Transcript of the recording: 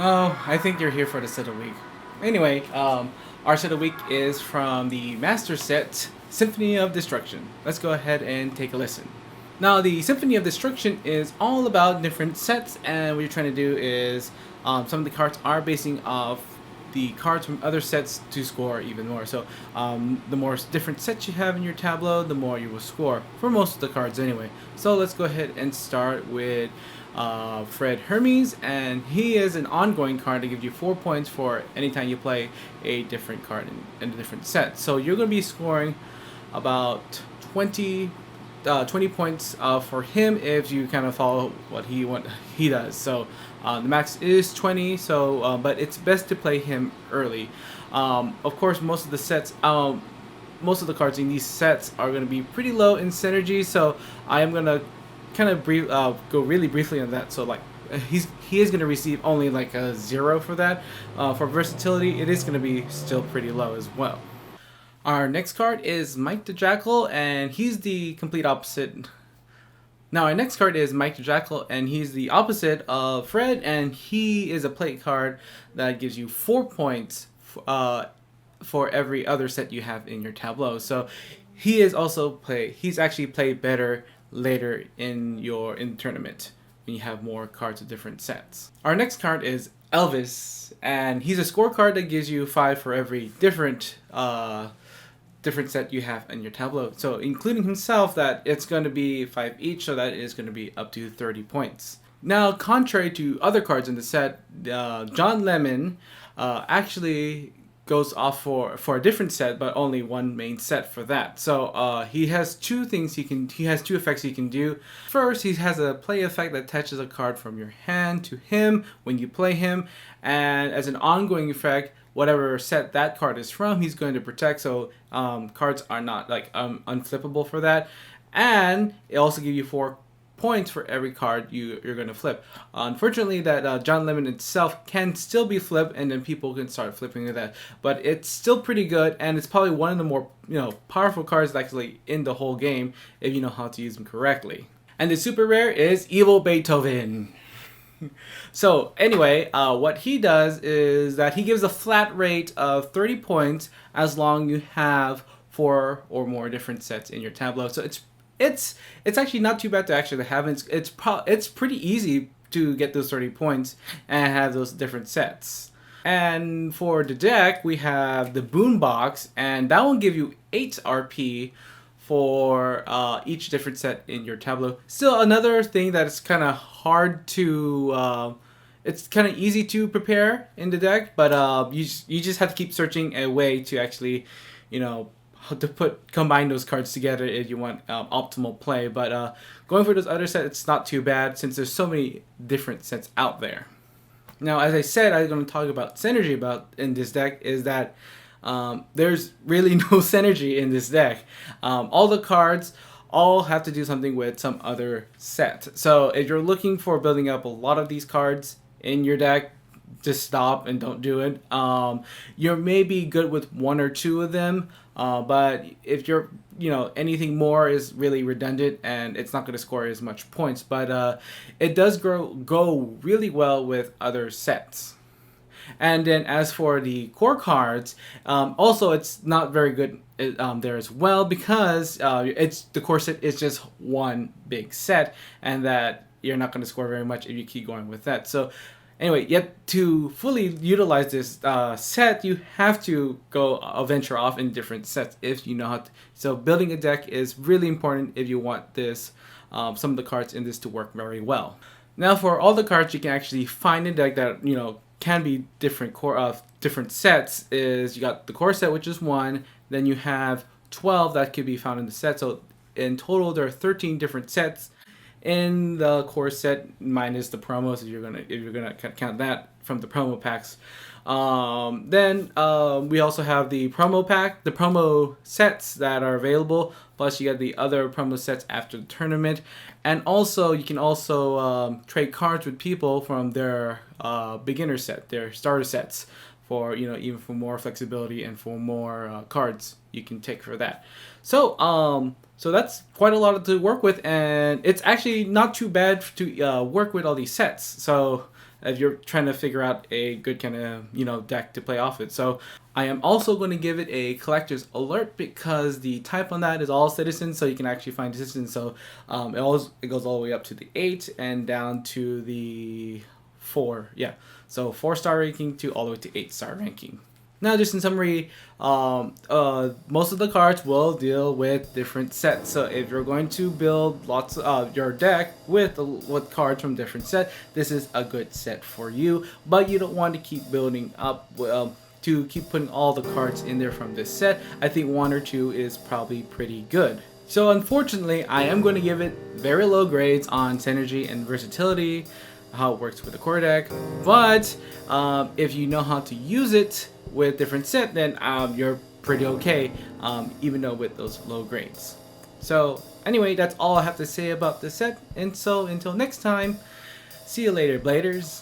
Oh, I think you're here for the set of the week. Anyway, our set of the week is from the master set, Symphony of Destruction. Let's go ahead and take a listen. Now, the Symphony of Destruction is all about different sets, and what you're trying to do is some of the cards are basing off the cards from other sets to score even more. So, the more different sets you have in your tableau, the more you will score for most of the cards anyway. So, let's go ahead and start with Fred Hermes, and he is an ongoing card that gives you 4 points for anytime you play a different card in a different set. So, you're going to be scoring about 20 points for him if you kind of follow what he does. So the max is 20. So but it's best to play him early. Of course, most of the cards in these sets are going to be pretty low in synergy. So I am going to kind of go really briefly on that. So like he is going to receive only like a 0 for that. For versatility, it is going to be still pretty low as well. Our next card is Mike the Jackal, and he's the complete opposite. Now, our next card is Mike the Jackal, and he's the opposite of Fred, and he is a plate card that gives you 4 points for every other set you have in your tableau. So he's actually played better later in the tournament when you have more cards of different sets. Our next card is Elvis, and he's a scorecard that gives you 5 for every different set you have in your tableau. So including himself, that it's going to be 5 each, so that is going to be up to 30 points. Now, contrary to other cards in the set, John Lemon actually goes off for a different set, but only one main set for that. So he has two effects he can do. First, he has a play effect that attaches a card from your hand to him when you play him, and as an ongoing effect, whatever set that card is from, he's going to protect. So cards are not like unflippable for that, and it also gives you 4 points for every card you're going to flip. Unfortunately, that John Lemon itself can still be flipped, and then people can start flipping with that. But it's still pretty good, and it's probably one of the more powerful cards actually in the whole game if you know how to use them correctly. And the super rare is Evil Beethoven. So anyway, what he does is that he gives a flat rate of 30 points as long you have 4 or more different sets in your tableau. So it's actually not too bad to actually have. It's pretty easy to get those 30 points and have those different sets. And for the deck, we have the Boombox, and that will give you 8 RP for each different set in your tableau. Still, another thing that is kind of hard to it's kind of easy to prepare in the deck, but you just have to keep searching a way to actually how to combine those cards together if you want optimal play. But going for those other sets, it's not too bad since there's so many different sets out there. Now, as I said, I'm going to talk about synergy in this deck is that there's really no synergy in this deck. All the cards all have to do something with some other set. So if you're looking for building up a lot of these cards in your deck, just stop and don't do it. You're maybe good with 1 or 2 of them, but if you're anything more is really redundant and it's not going to score as much points. But it does go really well with other sets. And then as for the core cards, also it's not very good there as well, because the core set is just one big set, and that you're not going to score very much if you keep going with that. So anyway, yet to fully utilize this set, you have to venture off in different sets if you know how to. So building a deck is really important if you want this some of the cards in this to work very well. Now, for all the cards you can actually find in a deck that can be different sets is you got the core set, which is 1. Then you have 12 that could be found in the set. So in total, there are 13 different sets in the core set, minus the promos if you're gonna count that from the promo packs. Then we also have the promo sets that are available. Plus, you get the other promo sets after the tournament, and also you can trade cards with people from their beginner set, their starter sets, for even for more flexibility and for more cards you can take for that. So that's quite a lot to work with, and it's actually not too bad to work with all these sets. So if you're trying to figure out a good kind of deck to play off it. So I am also going to give it a collector's alert because the type on that is all citizens, so you can actually find citizens. So it goes all the way up to the 8 and down to the 4. Yeah, so 4-star ranking to all the way to 8-star ranking. Now, just in summary, most of the cards will deal with different sets. So if you're going to build lots of your deck with cards from different sets, this is a good set for you. But you don't want to keep building up to keep putting all the cards in there from this set. I think 1 or 2 is probably pretty good. So unfortunately, I am going to give it very low grades on synergy and versatility, how it works with the core deck. But if you know how to use it with different set, then you're pretty okay, even though with those low grades. So anyway, that's all I have to say about this set. And so until next time, see you later, Bladers.